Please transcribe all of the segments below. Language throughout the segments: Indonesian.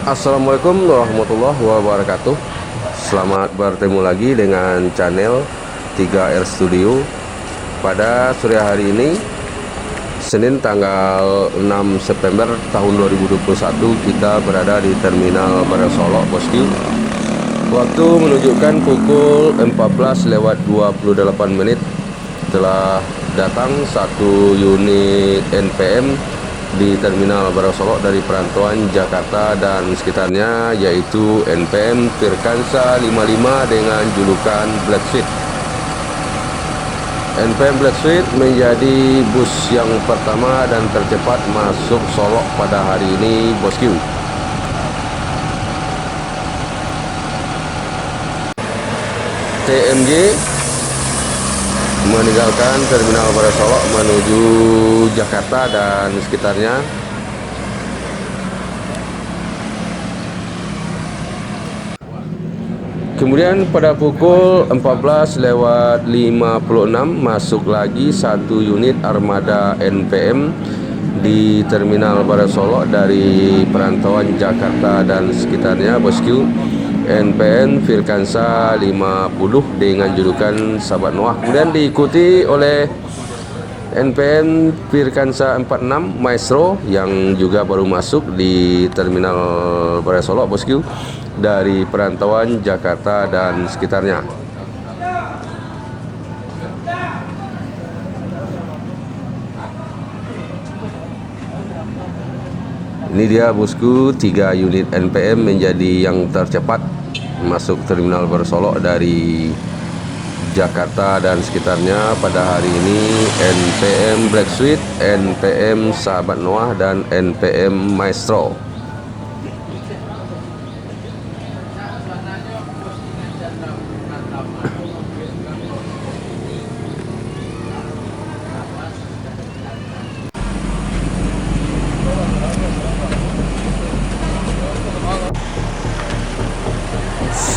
Assalamualaikum warahmatullahi wabarakatuh. Selamat bertemu lagi dengan channel 3R Studio. Pada sore hari ini, Senin tanggal 6 September tahun 2021, kita berada di Terminal Barang Solok, Bosku. Waktu menunjukkan pukul 14:28. Telah datang satu unit NPM di Terminal Barang Solok dari perantauan Jakarta dan sekitarnya, yaitu NPM Firkansa 55 dengan julukan Black Suite. NPM Black Suite menjadi bus yang pertama dan tercepat masuk Solok pada hari ini, Bosku. TMJ meninggalkan Terminal Barang Solok menuju Jakarta dan sekitarnya. Kemudian pada pukul 14:56 masuk lagi satu unit armada NPM di Terminal Barang Solok dari perantauan Jakarta dan sekitarnya, Bosku. NPM Firkansa 50 dengan julukan Sahabat Noah. Kemudian diikuti oleh NPM Firkansa 46 Maestro yang juga baru masuk di Terminal Barang Solok, Bosku, dari perantauan Jakarta dan sekitarnya. Ini dia, bosku, 3 unit NPM menjadi yang tercepat masuk Terminal Barang Solok dari Jakarta dan sekitarnya pada hari ini. NPM Black Suite, NPM Sahabat Noah, dan NPM Maestro.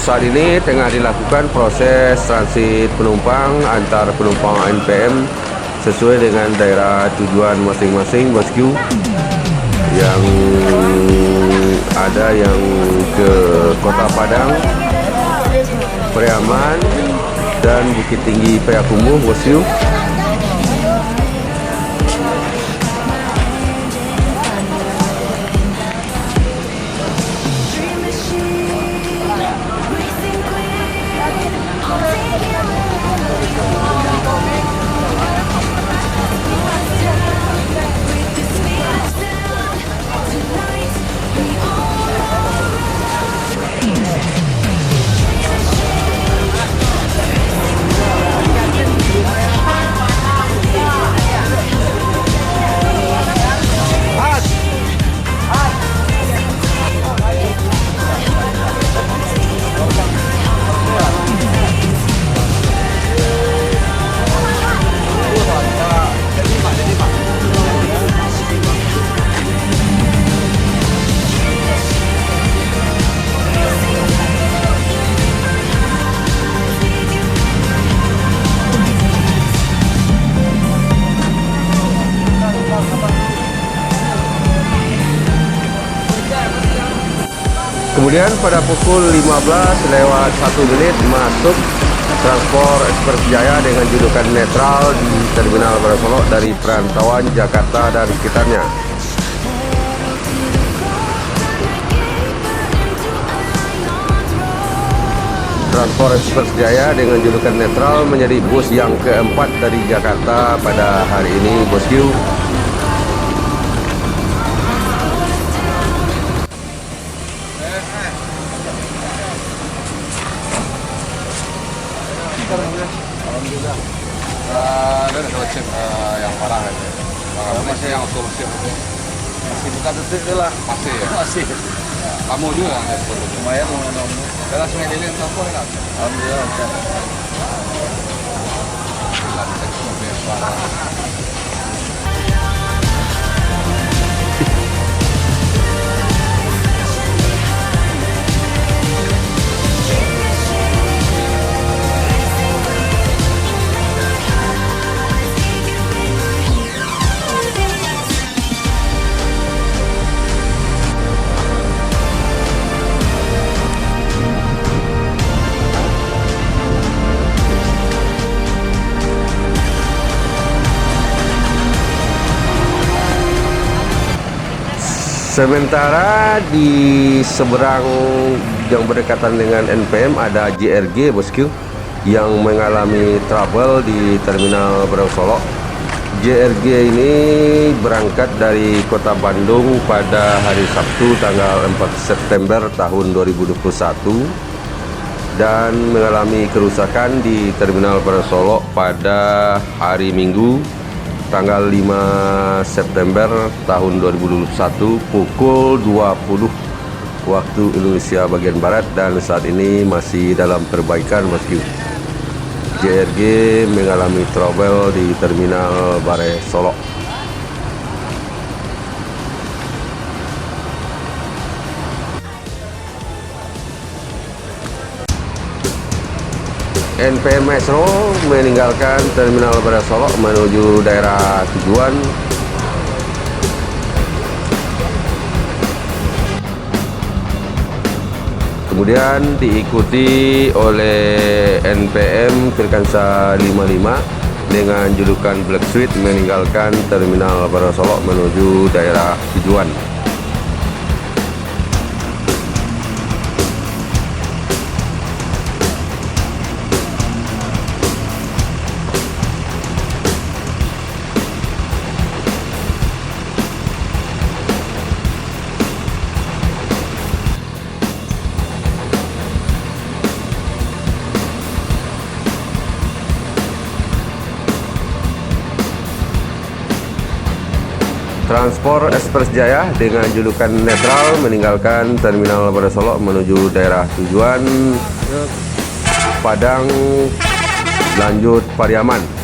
Saat ini tengah dilakukan proses transit penumpang antar penumpang NPM sesuai dengan daerah tujuan masing-masing, bosku. Yang ada yang ke Kota Padang, Priaman, dan Bukit Tinggi Payakumbuh, bosku. Kemudian pada pukul 15:01 masuk Transport Express Jaya dengan julukan netral di Terminal Barang Solok dari perantauan Jakarta dan sekitarnya. Transport Express Jaya dengan julukan netral menjadi bus yang keempat dari Jakarta pada hari ini, bosku. Alhamdulillah. Dan kalau cek yang parah aja. Masih yang otomatis masih buka detik lah. Masih ya. Masih. Kamu juga kan? Lumayan. Kalau sungai ini telepon kan? Alhamdulillah. Cek mobil parah. Sementara di seberang yang berdekatan dengan NPM ada JRG bosku yang mengalami trouble di Terminal Bareng Solok. JRG ini berangkat dari kota Bandung pada hari Sabtu tanggal 4 September tahun 2021 dan mengalami kerusakan di Terminal Bareng Solok pada hari Minggu tanggal 5 September tahun 2021 pukul 20 waktu Indonesia bagian Barat, dan saat ini masih dalam perbaikan bosku. JRG mengalami trouble di Terminal Bareng Solok. NPM Metro meninggalkan Terminal Bareng Solok menuju daerah tujuan. Kemudian diikuti oleh NPM Firkansa 55 dengan julukan Black Sweet meninggalkan Terminal Bareng Solok menuju daerah tujuan. Transport Express Jaya dengan julukan netral meninggalkan Terminal Bareng Solok menuju daerah tujuan Padang lanjut Pariaman.